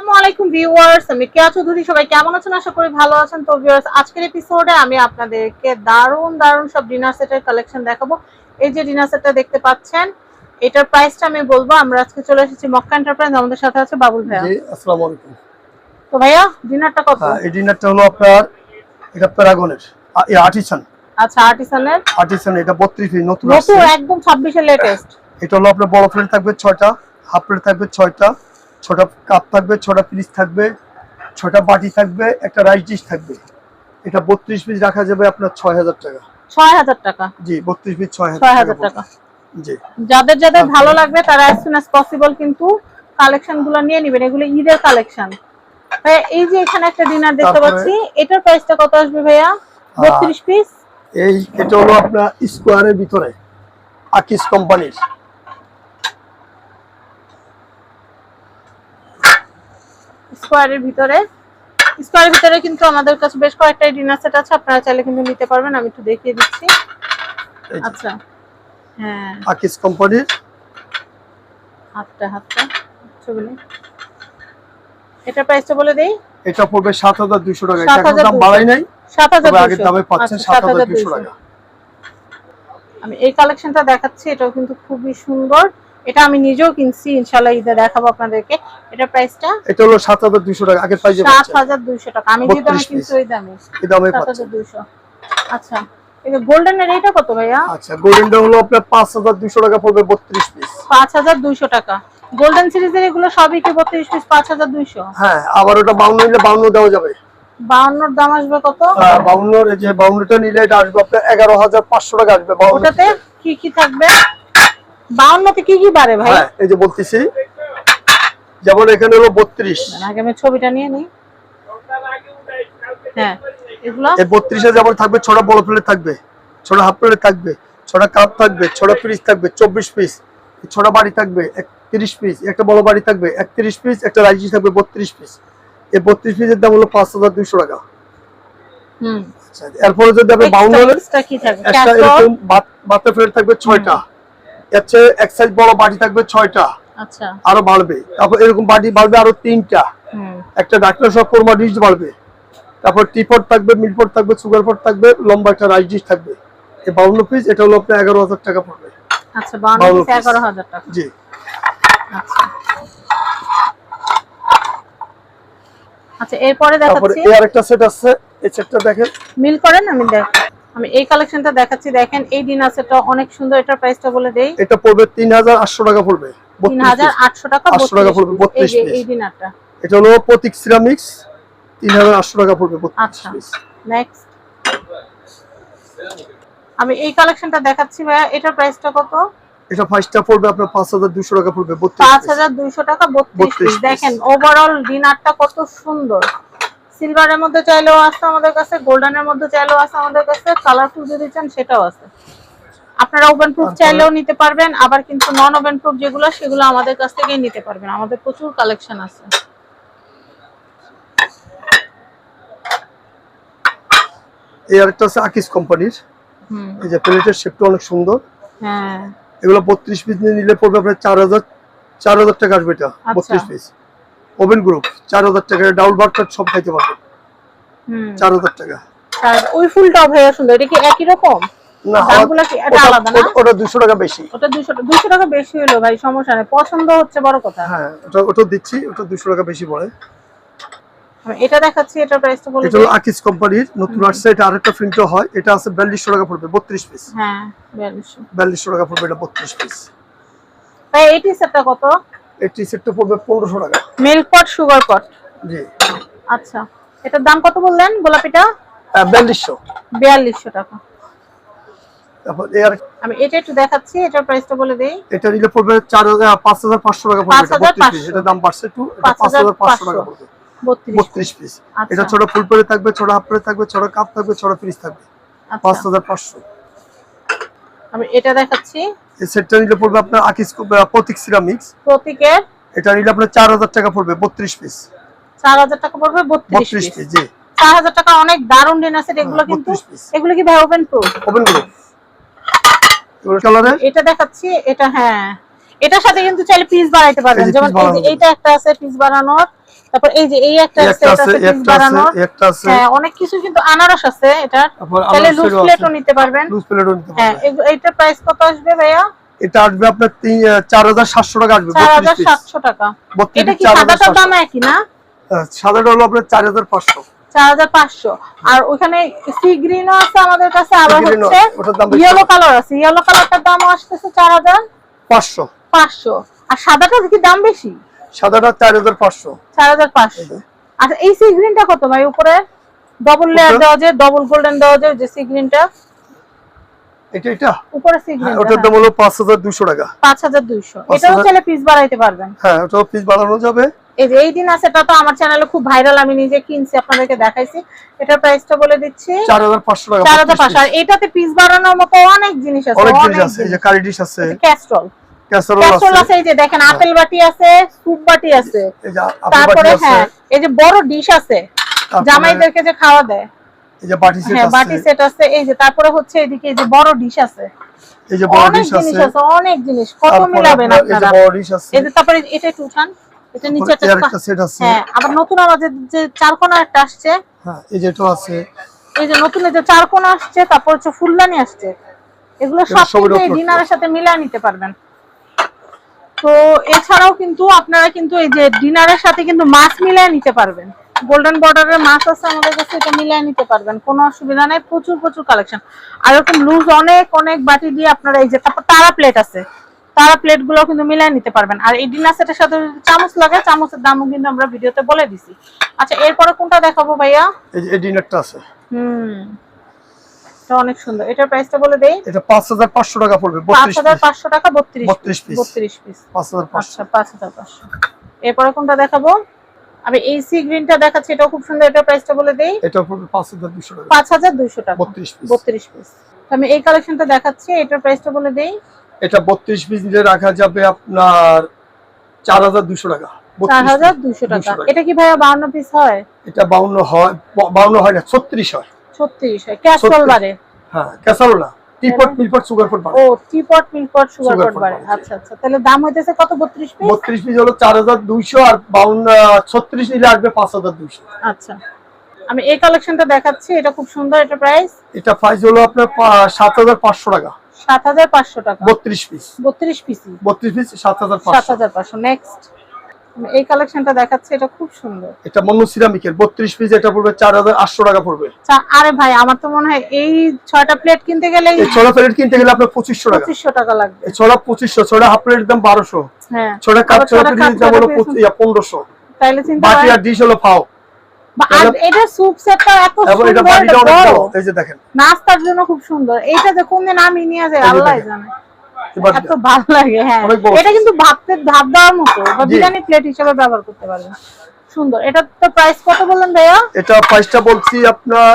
আসসালামু আলাইকুম ভিউয়ার্স, আমি কেয়া চৌধুরী। সবাই কেমন আছেন? আশা করি ভালো আছেন। তো ভিউয়ার্স, আজকের এপিসোডে আমি আপনাদেরকে দারুণ দারুণ সব ডিনার সেটের কালেকশন দেখাবো। এই যে ডিনার সেটটা দেখতে পাচ্ছেন, এটার প্রাইসটা আমি বলবো। আমরা আজকে চলে এসেছি মক্কা এন্টারপ্রাইজ, আমাদের সাথে আছে বাবুল ভাইয়া। জি, আসসালামু আলাইকুম। তো ভাইয়া, ডিনারটা কত? এই ডিনারটা হলো আপনার এটা প্যারাগনের আর্টিসান। আচ্ছা, আর্টিসানের এটা 32 পিস নতুন নতুন একদম 26 এর লেটেস্ট। এটা হলো আপনার বড় প্লেট থাকবে 6টা, হাফ প্লেট থাকবে 6টা, ছোট কাপ থাকবে 6টা, পিস থাকবে 6টা, বাটি থাকবে, একটা রাইস ডিশ থাকবে। এটা 32 পিস রাখা যাবে আপনার 6000 টাকা। 6000 টাকা? জি, 32 পিস 6000 টাকা। জি, যাদের যাদের ভালো লাগবে তারা as soon as possible কিন্তু কালেকশনগুলো নিয়ে নেবেন। এগুলো ঈদের কালেকশন। ভাই, এই যে এখানে একটা ডিনার দেখতে পাচ্ছি, এটার প্রাইসটা কত আসবে ভাইয়া? 32 পিস। এটা হলো আপনার স্কোয়ারের ভিতরে আকিস কোম্পানির। স্কোয়ারের ভিতরে কিন্তু আমাদের কাছে বেশ কয়েকটা ডিনার সেট আছে, আপনারা চাইলে কিন্তু নিতে পারবেন। আমি একটু দেখিয়ে দিচ্ছি। আচ্ছা, হ্যাঁ, আকিস কোম্পানির। হাতটা ছবি নেই। এটা প্রাইসটা বলে দেই। এটা পড়বে 7200 টাকা। এটা এখন দাম বাড়াই নাই, 7200 আগের দামে পাচ্ছেন 7200 টাকা। আমি এই কালেকশনটা দেখাচ্ছি, এটাও কিন্তু খুবই সুন্দর। এটা আমি নিজেও কিনছি, ইনশাআল্লাহ ঈদে দেখাবো আপনাদেরকে। এটা প্রাইসটা এটা হলো 7200 টাকা। আগের প্রাইসে 7200 টাকা। আমি যে দামে কিনছি ওই দামে, এই দামে 7200। আচ্ছা, এই গোল্ডেনের এইটা কত ভাইয়া? আচ্ছা, গোল্ডেনটা হলো আপনার 5200 টাকা পড়বে 32 পিস। 5200 টাকা। গোল্ডেন সিরিজের এগুলো সবই কি 32 পিস 5200? হ্যাঁ, আবার ওটা 52 নিলে 52 দেওয়া যাবে। 52 এর দাম আসবে কত? 52 এর যে 52টা নিলে এটা আসবে আপনার 11500 টাকা আসবে। 52 ওটাতে কি কি থাকবে? 52 তে কি কি বাড়ে ভাই? হ্যাঁ, এই যে বলতেছি, যেমন এখানে হলো 32। আগে আমি ছবিটা নিয়ে নিই। হ্যাঁ, এগুলো এই 32 এ যেমন থাকবে 6টা বড় প্লেট থাকবে, 6টা হাফ প্লেট থাকবে, 6টা কাপ থাকবে, 6টা পিস থাকবে 24 পিস, 6টা বাড়ি থাকবে 30 পিস, একটা বড় বাড়ি থাকবে 31 পিস, একটা রাইস থাকবে 32 পিস। এই 32 পিসের দাম হলো 5200 টাকা। আচ্ছা, এরপরে যদি আপনি 52 এক্সট্রা কি থাকবে? একটা এরকম বাটার প্লেট থাকবে 6টা, এতে এক সাইজ বড় বাটি থাকবে 6টা। আচ্ছা, আরো বাড়বে। তারপর এরকম বাটি বাড়বে আরো 3টা। একটা ডাক্তার সহ কোরমা ডিশ বাড়বে। তারপর টিপট থাকবে, মিলপট থাকবে, সুগার পট থাকবে, লম্বা একটা রাইস ডিশ থাকবে। এই 52 পিস এটা হলো আপনার 11000 টাকা পড়বে। আচ্ছা, 52 পিস 11000 টাকা। জি, আচ্ছা আচ্ছা, এরপরে দেখাচ্ছি। এই আরেকটা সেট আছে, এই সেটটা দেখেন, মিল করেন। আমি এই কালেকশনটা দেখাচ্ছি, দেখেন এই ডিনার সেটটা অনেক সুন্দর। এটার প্রাইসটা বলে দেই। এটা পড়বে 3800 টাকা পড়বে। 3800 টাকা। 800 টাকা পড়বে 32 পিস। এই ডিনারটা এটা হলো প্রতীক সিরামিক্স, 3800 টাকা পড়বে 32 আচ্ছা, পিস। নেক্সট আমি এই কালেকশনটা দেখাচ্ছি ভাইয়া, এটার প্রাইসটা কত? এটা ফার্স্টটা পড়বে আপনার 5200 টাকা পড়বে 5200 টাকা 32 পিস। দেখেন ওভারঅল ডিনারটা কত সুন্দর। সিলভারের মধ্যে চাইলেও আছে আমাদের কাছে, গোল্ডেনের মধ্যে চাইলেও আছে আমাদের কাছে, কালারফুল যদি চান সেটাও আছে। আপনারা ওভেন প্রুফ চাইলেও নিতে পারবেন, আবার কিন্তু নন ওভেন প্রুফ যেগুলো সেগুলো আমাদের কাছ থেকেই নিতে পারবেন। আমাদের প্রচুর কালেকশন আছে। এই আরেকটা আছে আকিস কোম্পানির। এই যে প্লেটের শেপটা অনেক সুন্দর। হ্যাঁ, এগুলো 32 পিস নিলে পড়বে আপনার 4000 টাকা আসবে। এটা 32 পিস ওভেন গ্রুপ 4000 টাকা। ডাবল বার্কার সব খাইতে পারবেন 4000 টাকা। আর ওই ফুলটাও ভাইয়া সুন্দর। এটা কি একই রকম? না, দামগুলো কি এটা আলাদা না? ওটা 200 টাকা বেশি। ওটা 200 টাকা বেশি হলো ভাই, সমস্যা নেই, পছন্দ হচ্ছে বড় কথা। হ্যাঁ, ওটা দিচ্ছি, ওটা 200 টাকা বেশি পড়ে। আমি এটা দেখাচ্ছি, এটা প্রাইসটা বলে এটা হলো আকিস কোম্পানির নতুন আসছে। এটা আরেকটা প্রিন্ট হয়, এটা আছে 4200 টাকা পড়বে 32 পিস। হ্যাঁ, 4200 টাকা পড়বে এটা 32 পিস। ভাই এইটি সেটটা কত? এটি সেটটা পড়বে 1500 টাকা। মিল্ক পট, সুগার পট। জি, আচ্ছা, এটার দাম কত বললেন? গোলাপিটা 4200 টাকা। তারপর আমি এটা একটু দেখাচ্ছি, এটার প্রাইসটা বলে দেই। এটা নিলে পড়বে 5500 টাকা পড়বে। এটা 32 পিস। এটা দাম বাড়ছে একটু, এটা 5500 টাকা পড়বে 32 পিস। এটা ছোট ফুল পরে থাকবে, ছোট হাফ পরে থাকবে, ছোট কাপ থাকবে, ছোট পিস থাকবে 5500। আমি এটা দেখাচ্ছি, এই সেটটা নিলে পড়বে আপনার আকিস প্রতীক সিরামিক্স। প্রতীকের এটা নিলে আপনার 4000 টাকা পড়বে 32 পিস। 4000 টাকা পড়বে 32 পিস। জি, 4000 টাকা। অনেক দারুন ডিনার সেট এগুলো। কিন্তু এগুলো কি ভাই ওভেন প্রুফ? Oven group. কালারে এটা দেখাচ্ছি, এটা হ্যাঁ, এটার সাথে কিন্তু চাইলে পিস বানাইতে পারবেন, এই যে যেমন piece এই যে বানানো এইটা একটা আছে পিস বানানোর, তারপর এই যে এই একটা আছে একটা এটা আছে আছে পিস একটা আছে বানানোর। একটা আছে হ্যাঁ অনেক কিছু কিন্তু আনারস আছে এটা, তারপর চাইলে লুজ আনারসেরও প্লেটও আছে নিতে পারবেন। লুজ প্লেটও নিতে হ্যাঁ পারবেন। এইটার প্রাইস কত আসবে ভাইয়া? এটা আসবে আপনার 4700 টাকা আসবে 32 পিস 4700 টাকা। 32 এটা পিস কি সাদাটার দাম 4700 একই না? সাদাটা হলো আপনার 4500 4500। আর ওখানে সি গ্রিনও আছে আমাদের কাছে, আবার Sea green ও হচ্ছে আছে, ওটার দাম বেশি ইয়েলো হবে। কালার আছে, ইয়েলো কালারটার দামও আসতেছে 4500। 500 আর সাদাটার কি দাম বেশি? সাদাটা 4500 4500। আচ্ছা এই সি গ্রিনটা কত ভাই? উপরে ডবল লেয়ার উপরে? দেওয়া যায়, ডবল গোল্ডেন দেওয়া যায় যে সি গ্রিনটা, এটা উপরে সি হ্যাঁ, গ্রিনটা ওটার দাম হলো 5200 টাকা। 5200। 5000 এটাও চাইলে পিস বাড়াইতে পারবেন। হ্যাঁ ওটাও পিস বাড়ানো যাবে। এই যে এই দিন আছে, এটা তো আমার চ্যানেলে খুব ভাইরাল, আমি নিজে কিনছি আপনাদেরকে দেখাইছি। এটার প্রাইসটা বলে দিচ্ছি 4500 টাকা 4500। আর এটাতে পিস বাড়ানোর মতো অনেক জিনিস আছে, অনেক জিনিস আছে, এই যে কারি ডিশ আছে, ক্যাস্ট্রল ক্যাসারোল ক্যাস্ট্রল আছে, আছে, এই যে দেখেন আপেল বাটি আছে, স্যুপ বাটি আছে, এই যে আপেল তারপরে বাটি আছে, হ্যাঁ এই যে বড় ডিশ আছে তারপরে জামাইদেরকে যে খাওয়া দেয়, এই যে বাটি সেট হ্যাঁ বাটি আছে, সেট আছে, এই যে তারপরে হচ্ছে এদিকে এই যে বড় ডিশ আছে, এই যে বড় অনেক ডিশ জিনিস আছে, আছে, অনেক জিনিস, কত তারপরে মিলাবেন আপনার এই যে আপনারা। বড় ডিশ আছে, এই যে তারপরে এটা একটু উঠান, এটা নিচে তারপরে এর একটা সেট আছে, হ্যাঁ আবার নতুন আমাদের যে চারকোনা একটা আসছে, হ্যাঁ এই যে এটা আছে, এই যে নতুন এই যে চারকোনা আসছে, তারপর হচ্ছে ফুলদানি আসছে, এগুলো সব সবের কিন্তু এই উপর ডিনারের সাথে মিলিয়ে নিতে পারবেন। তো এছাড়াও কিন্তু আপনারা কিন্তু এই যে ডিনারের সাথে কিন্তু মাছ মিলিয়ে নিতে পারবেন, গোল্ডেন বর্ডারের মাছ আছে আমাদের কাছে, এটা মিলিয়ে নিতে পারবেন, কোনো অসুবিধা নেই, প্রচুর প্রচুর কালেকশন। আর এরকম লুজ অনেক অনেক বাটি দিয়ে আপনারা এই যে, তারপর তারা প্লেট আছে, তারা প্লেট গুলো কিন্তু মিলিয়ে নিতে পারবেন। আর এই ডিনার সেটের সাথে যদি চামচ লাগে, চামচের দামও কিন্তু আমরা ভিডিওতে বলে দিছি। আচ্ছা এরপরে কোনটা দেখাবো ভাইয়া? এই যে এই ডিনারটা আছে, এটা অনেক সুন্দর, এটার প্রাইসটা বলে দেই। এটা 5500 টাকা পড়বে 32 পিস 5500 টাকা 32 পিস 32 পিস 5500। আচ্ছা 5500। এরপরে কোনটা দেখাবো? আমি এই সি গ্রিনটা দেখাচ্ছি, এটাও খুব সুন্দর, এটার প্রাইসটা বলে দেই। এটা পড়বে 5200 টাকা 5200 টাকা 32 পিস 32 পিস। আমি এই কালেকশনটা দেখাচ্ছি, এটার প্রাইসটা বলে দেই। এটা 32 পিস নিলে রাখা যাবে আপনার 4200 টাকা 4200 টাকা। এটা কি ভাইয়া 52 পিস হয়? এটা 52 হয়, 52 হয় না, 36 হয়। 36 হয়, ক্যাস্ট্রল বারে। হ্যাঁ ক্যাসারোল না, টিপট মিলপট সুগার পট ও টিপট মিল্কপট সুগার Sugar পট pot বারে। বারে। আচ্ছা আচ্ছা, তাহলে দাম হইতেছে কত? 32 পিস। 32 পিস হলো 4200, আর 36 নিলে আসবে 5200। আচ্ছা আমি এই কালেকশনটা দেখাচ্ছি, এটা খুব সুন্দর, এটা প্রাইস এটা প্রাইস হলো আপনার 7500 টাকা 7500 টাকা 32 পিস 32 পিস 32 পিস 7500। 7500। নেক্সট আমি এই কালেকশনটা দেখাচ্ছি, এটা খুব সুন্দর, এটা মনো সিরামিকের 32 পিস, এটা পড়বে 4800 টাকা পড়বে। আরে ভাই আমার তো মনে হয় এই 6টা প্লেট কিনতে গেলে এই ছোলা প্লেট কিনতে গেলে আপনার 2500 টাকা 2500 টাকা লাগবে। এই ছোলা 2500, ছোলা হাফ প্লেটের দাম 1200, হ্যাঁ ছোলা কাপ আবার ছোলা ছটা প্লেটের cup, দাম হলো ছটা piece 1500, তাইলে চিন্তা বাটি করেন। আর ডিশ হলো ফাও। আর এটা স্যুপ সেটটা এত এবং এটা সুন্দর, বাটিটা এটা অনেক বড়, বড়, এই যে দেখেন নাস্তার জন্য খুব সুন্দর। এইটা যে কোন দিন আমি নিয়ে যাই এই যে আল্লাহ দেখেন। জানে, এই বাটিটা এত ভালো লাগে। হ্যাঁ অনেক বড় এটা কিন্তু ভাত দেওয়ার মতো বা জি। বিরিয়ানি প্লেট হিসেবে ব্যবহার করতে পারবেন, সুন্দর। এটা তো প্রাইস কত বললেন ভাইয়া? এটা প্রাইসটা বলছি আপনার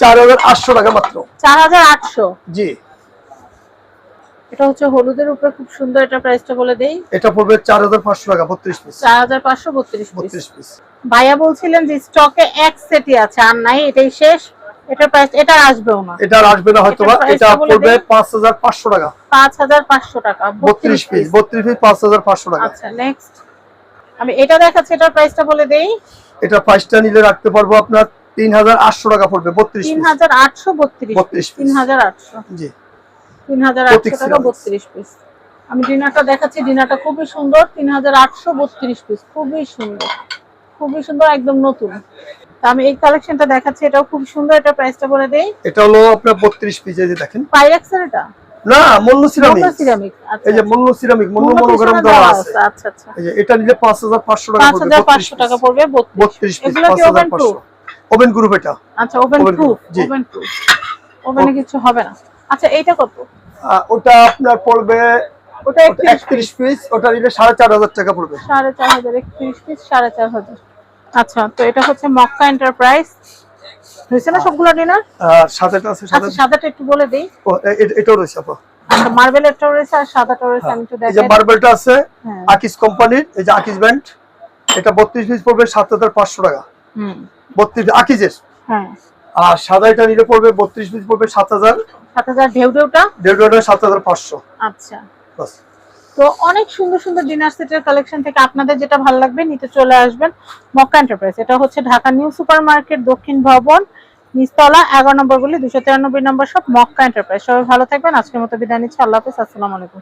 4800 টাকা মাত্র। 4800। জি এটা হচ্ছে হলুদের উপরে খুব সুন্দর, এটা প্রাইসটা বলে দেই। এটা পড়বে 4500 টাকা 32 পিস 4500 32 পিস। 32 পিস। ভাইয়া বলছিলেন যে স্টকে এক সেটই আছে, আর নাই, এটাই শেষ। এটার প্রাইস এটা আসবেও না, এটা আর আসবে না হয়তোবা। এটার এটা price টা বলে পড়বে দেই। 5500 টাকা 5500 টাকা 32 পিস 32 পিস 5500 টাকা। আচ্ছা নেক্সট আমি এটা দেখাচ্ছি, এটার প্রাইসটা বলে দেই। এটা প্রাইসটা নিলে রাখতে পারবো আপনার 3800 টাকা পড়বে 32 পিস 3800 32 পিস পিস। 3800 জি 3800 টাকা 32 পিস। আমি ডিনারটা দেখাচ্ছি, ডিনারটা খুবই সুন্দর, 3800 32 পিস, খুবই সুন্দর, খুবই সুন্দর, একদম নতুন। তা আমি এই কালেকশনটা দেখাচ্ছি, এটাও খুব সুন্দর, এটা প্রাইসটা বলে দেই। এটা হলো আপনার 32 পিস, এই যে দেখেন। পাইরেক্সের এটা না মন্নু সিরামিক, সিরামিক। আচ্ছা এই যে Monno ceramic, Monno monogram monogram দেওয়া আছে। আচ্ছা আচ্ছা, এই যে এটা নিলে 5500 টাকা পড়বে 5500 টাকা পড়বে 32 পিস এগুলো কি ওভেন প্রুফ? 5500 ওভেন গ্রুপ এটা। আচ্ছা ওভেন Oven প্রুফ, proof, জি। ওভেন প্রুফ, ওভেনে কিছু হবে না। আচ্ছা এইটা কত? ওটা আপনার পড়বে, ওটা 31 পিস, ওটা নিলে 4500 টাকা পড়বে 4500, 31 পিস 4500। আচ্ছা তো এটা হচ্ছে মক্কা এন্টারপ্রাইজ। হয়েছে না সবগুলো ডিনার? আর সাদাটা আছে, সাদা আচ্ছা সাদাটা একটু বলে দেই। এটাও রয়েছে আপা। আচ্ছা মার্বেল একটাও রয়েছে আর সাদাটাও রয়েছে, আমি একটু এই যে দেখাই। মার্বেলটা আছে হ্যাঁ। আকিস কোম্পানির, এই যে আকিস ব্র্যান্ড, এটা 32 পিস পড়বে 7500 টাকা 32 আকিজের। হ্যাঁ আর সাদা এটা নিলে পড়বে 32 পিস পড়বে 7000, 7000 ঢেউটা। 1.5 7500 আচ্ছা বাস। তো অনেক সুন্দর সুন্দর ডিনার সেটের কালেকশন থেকে আপনাদের যেটা ভালো লাগবে নিতে চলে আসবেন মক্কা এন্টারপ্রাইজ। এটা হচ্ছে ঢাকা নিউ সুপার মার্কেট, দক্ষিণ ভবন, নিচতলা 11 নম্বর গলি, 293 নম্বর শপ, মক্কা এন্টারপ্রাইজ। সবাই ভালো থাকবেন, আজকের মতো বিদায় নিচ্ছি। আল্লাহ হাফেজ, আসসালামু আলাইকুম।